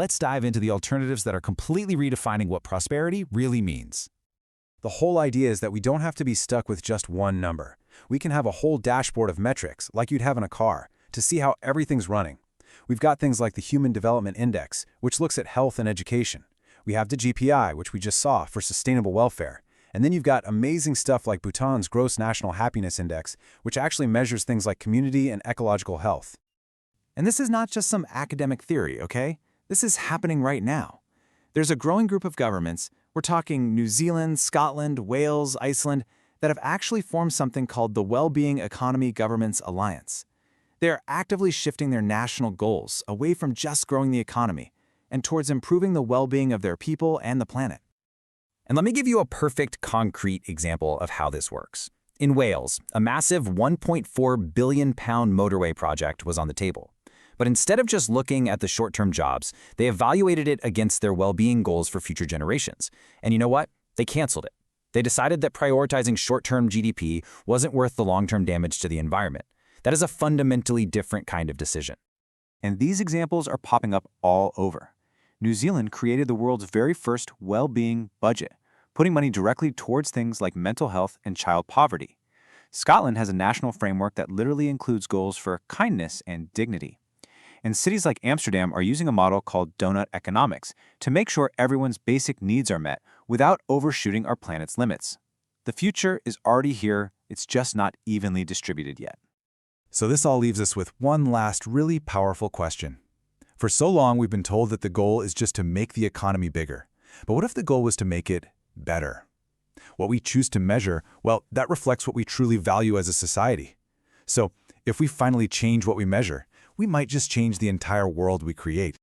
Let's dive into the alternatives that are completely redefining what prosperity really means. The whole idea is that we don't have to be stuck with just one number. We can have a whole dashboard of metrics, like you'd have in a car, to see how everything's running. We've got things like the Human Development Index, which looks at health and education. We have the GPI, which we just saw, for sustainable welfare. And then you've got amazing stuff like Bhutan's Gross National Happiness Index, which actually measures things like community and ecological health. And this is not just some academic theory, okay? This is happening right now. There's a growing group of governments, we're talking New Zealand, Scotland, Wales, Iceland, that have actually formed something called the Wellbeing Economy Governments Alliance. They are actively shifting their national goals away from just growing the economy and towards improving the well-being of their people and the planet. And let me give you a perfect, concrete example of how this works. In Wales, a massive £1.4 billion motorway project was on the table. But instead of just looking at the short-term jobs, they evaluated it against their well-being goals for future generations. And you know what? They canceled it. They decided that prioritizing short-term GDP wasn't worth the long-term damage to the environment. That is a fundamentally different kind of decision. And these examples are popping up all over. New Zealand created the world's very first well-being budget, putting money directly towards things like mental health and child poverty. Scotland has a national framework that literally includes goals for kindness and dignity. And cities like Amsterdam are using a model called donut economics to make sure everyone's basic needs are met without overshooting our planet's limits. The future is already here, it's just not evenly distributed yet. So this all leaves us with one last really powerful question. For so long, we've been told that the goal is just to make the economy bigger. But what if the goal was to make it better? What we choose to measure, well, that reflects what we truly value as a society. So if we finally change what we measure, we might just change the entire world we create.